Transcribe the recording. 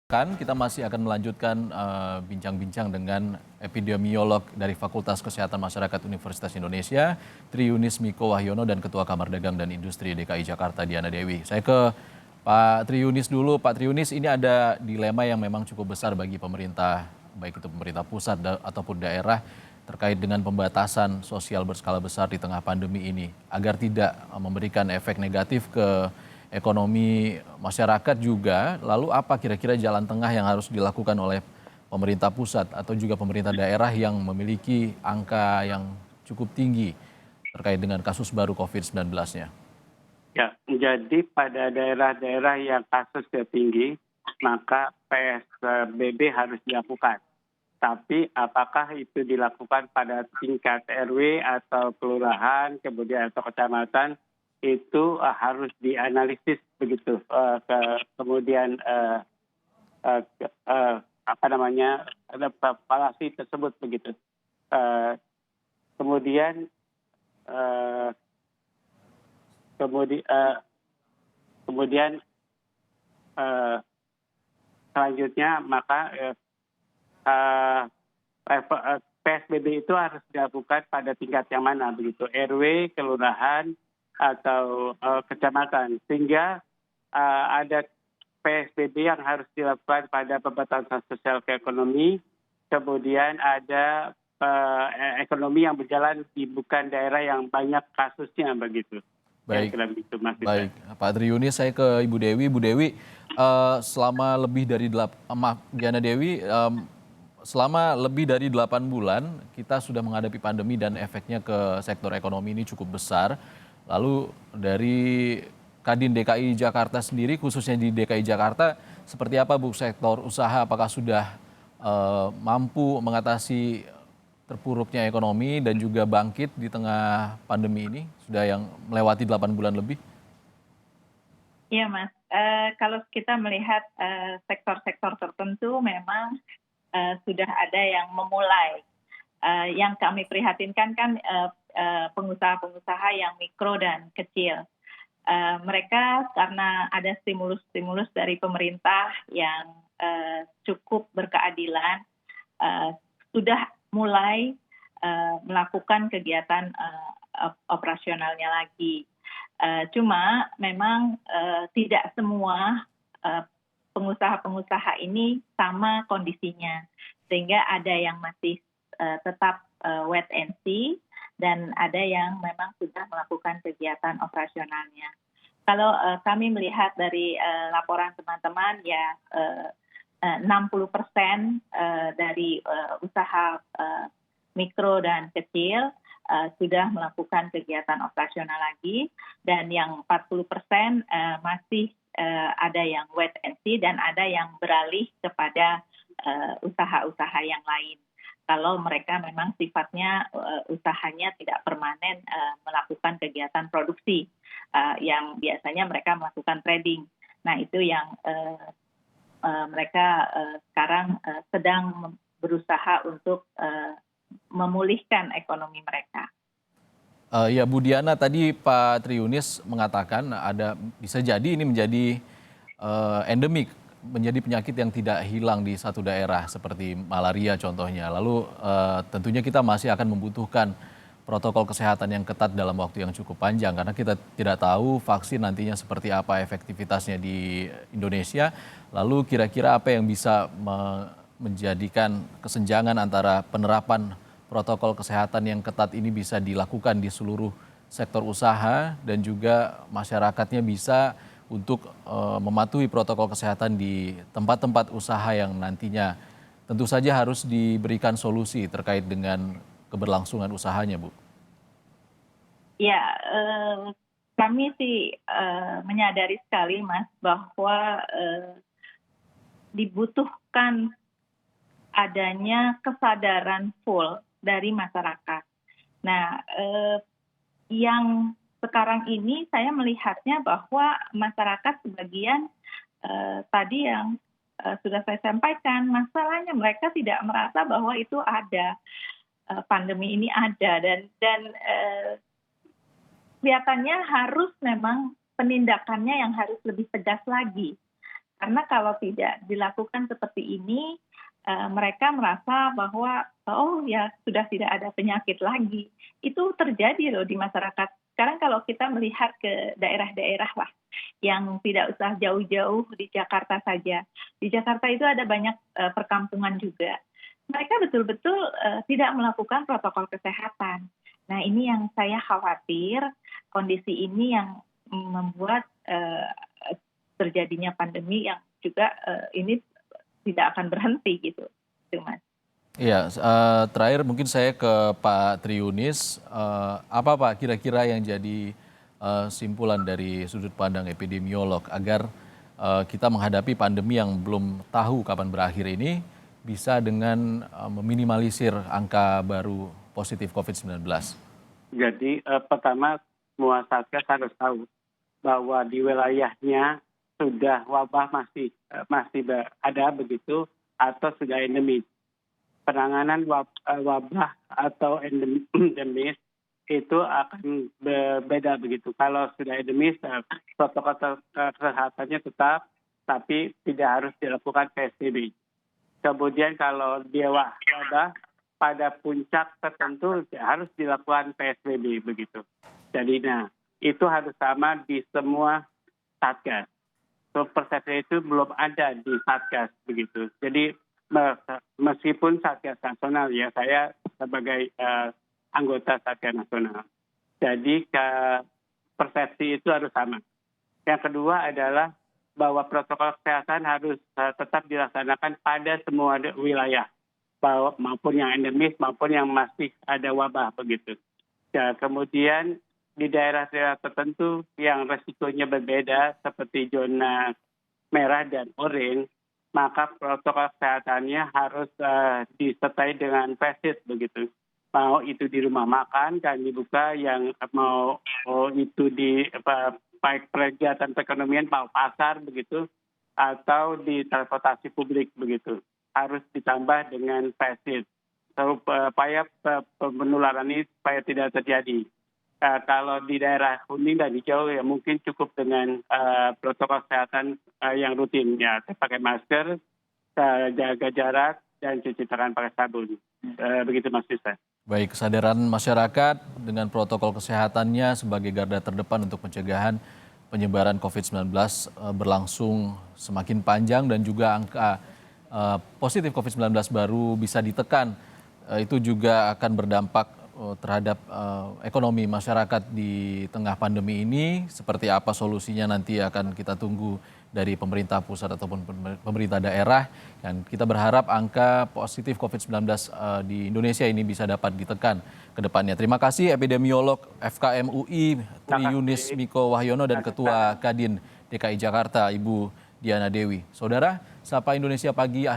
Kita masih akan melanjutkan bincang-bincang dengan epidemiolog dari Fakultas Kesehatan Masyarakat Universitas Indonesia, Triunis Miko Wahyono dan Ketua Kamar Dagang dan Industri DKI Jakarta Diana Dewi. Saya ke Pak Triunis dulu. Pak Triunis, ini ada dilema yang memang cukup besar bagi pemerintah, baik itu pemerintah pusat ataupun daerah terkait dengan pembatasan sosial berskala besar di tengah pandemi ini agar tidak memberikan efek negatif ke ekonomi masyarakat juga. Lalu apa kira-kira jalan tengah yang harus dilakukan oleh pemerintah pusat atau juga pemerintah daerah yang memiliki angka yang cukup tinggi terkait dengan kasus baru COVID-19-nya? Ya, jadi pada daerah-daerah yang kasusnya tinggi, maka PSBB harus dilakukan. Tapi apakah itu dilakukan pada tingkat RW atau kelurahan, kemudian atau kecamatan, itu harus dianalisis begitu. Kemudian apa namanya, ada evaluasi tersebut begitu. Eh, kemudian eh, kemudian kemudian eh, selanjutnya maka PSBB itu harus dilakukan pada tingkat yang mana begitu, RW, kelurahan atau kecamatan, sehingga ada PSBB yang harus dilakukan pada pembatasan sosial ke ekonomi, kemudian ada ekonomi yang berjalan di bukan daerah yang banyak kasusnya begitu. Baik, Kira-kira begitu Mas Yuda. baik. Pak Triunis, saya ke Ibu Dewi. Ibu Dewi, selama lebih dari Diana Dewi, selama lebih dari 8 bulan kita sudah menghadapi pandemi dan efeknya ke sektor ekonomi ini cukup besar. Lalu dari Kadin DKI Jakarta sendiri, khususnya di DKI Jakarta, seperti apa Bu sektor usaha? Apakah sudah mampu mengatasi terpuruknya ekonomi dan juga bangkit di tengah pandemi ini? Sudah yang melewati 8 bulan lebih? Iya Mas, kalau kita melihat sektor-sektor tertentu memang sudah ada yang memulai. Yang kami prihatinkan kan pengusaha-pengusaha yang mikro dan kecil. Mereka karena ada stimulus-stimulus dari pemerintah yang cukup berkeadilan, sudah mulai melakukan kegiatan operasionalnya lagi. Cuma memang tidak semua pengusaha-pengusaha ini sama kondisinya, sehingga ada yang masih tetap wait and see dan ada yang memang sudah melakukan kegiatan operasionalnya. Kalau kami melihat dari laporan teman-teman ya 60% dari usaha mikro dan kecil sudah melakukan kegiatan operasional lagi, dan yang 40% masih ada yang wait and see dan ada yang beralih kepada usaha-usaha yang lain. Kalau mereka memang sifatnya usahanya tidak permanen melakukan kegiatan produksi, yang biasanya mereka melakukan trading. Nah itu yang mereka sekarang sedang berusaha untuk memulihkan ekonomi mereka. Ya Bu Diana, tadi Pak Triunis mengatakan bisa jadi ini menjadi endemik, menjadi penyakit yang tidak hilang di satu daerah seperti malaria contohnya. Lalu tentunya kita masih akan membutuhkan protokol kesehatan yang ketat dalam waktu yang cukup panjang karena kita tidak tahu vaksin nantinya seperti apa efektivitasnya di Indonesia. Lalu kira-kira apa yang bisa menjadikan kesenjangan antara penerapan protokol kesehatan yang ketat ini bisa dilakukan di seluruh sektor usaha dan juga masyarakatnya bisa untuk mematuhi protokol kesehatan di tempat-tempat usaha yang nantinya tentu saja harus diberikan solusi terkait dengan keberlangsungan usahanya, Bu. Ya, kami sih menyadari sekali Mas bahwa dibutuhkan adanya kesadaran full dari masyarakat. Nah, yang sekarang ini saya melihatnya bahwa masyarakat sebagian tadi yang sudah saya sampaikan, masalahnya mereka tidak merasa bahwa itu ada, pandemi ini ada, dan kelihatannya harus memang penindakannya yang harus lebih tegas lagi. Karena kalau tidak dilakukan seperti ini, mereka merasa bahwa oh ya sudah tidak ada penyakit lagi. Itu terjadi loh di masyarakat. Sekarang kalau kita melihat ke daerah-daerah lah yang tidak usah jauh-jauh di Jakarta saja. Di Jakarta itu ada banyak perkampungan juga. Mereka betul-betul tidak melakukan protokol kesehatan. Nah, ini yang saya khawatir, kondisi ini yang membuat terjadinya pandemi yang juga ini tidak akan berhenti gitu, Mas. Iya, terakhir mungkin saya ke Pak Triunis, apa Pak kira-kira yang jadi simpulan dari sudut pandang epidemiolog agar kita menghadapi pandemi yang belum tahu kapan berakhir ini bisa dengan meminimalisir angka baru positif COVID-19? Jadi pertama semua satgas harus tahu bahwa di wilayahnya sudah wabah masih ada begitu atau sudah endemis. Penanganan wabah atau endemis itu akan berbeda begitu. Kalau sudah endemis, protokol kesehatannya tetap, tapi tidak harus dilakukan PSBB. Kemudian kalau dia wabah pada puncak tertentu harus dilakukan PSBB begitu. Jadi itu harus sama di semua satgas. Persepsi itu belum ada di satgas begitu. Jadi meskipun satgas nasional ya, saya sebagai anggota satgas nasional. Jadi persepsi itu harus sama. Yang kedua adalah bahwa protokol kesehatan harus tetap dilaksanakan pada semua wilayah, maupun yang endemis maupun yang masih ada wabah begitu. Ya, kemudian di daerah-daerah tertentu yang resikonya berbeda seperti zona merah dan oranye, maka protokol kesehatannya harus disertai dengan PSID begitu. Mau itu di rumah makan dan dibuka, yang mau itu di baik kegiatan perekonomian, mau pasar begitu, atau di transportasi publik begitu. Harus ditambah dengan PSID supaya penularan ini supaya tidak terjadi. Kalau di daerah kuning dan hijau ya mungkin cukup dengan protokol kesehatan yang rutin ya, pakai masker, jaga jarak dan cuci tangan pakai sabun. Begitu Mas Yusa. Baik, kesadaran masyarakat dengan protokol kesehatannya sebagai garda terdepan untuk pencegahan penyebaran COVID-19 berlangsung semakin panjang dan juga angka positif COVID-19 baru bisa ditekan. Itu juga akan berdampak terhadap ekonomi masyarakat di tengah pandemi ini. Seperti apa solusinya nanti akan kita tunggu dari pemerintah pusat ataupun pemerintah daerah. Dan kita berharap angka positif COVID-19 di Indonesia ini bisa dapat ditekan ke depannya. Terima kasih epidemiolog FKM UI Triunis Miko Wahyono dan Ketua Kadin DKI Jakarta Ibu Diana Dewi. Saudara, Sapa Indonesia Pagi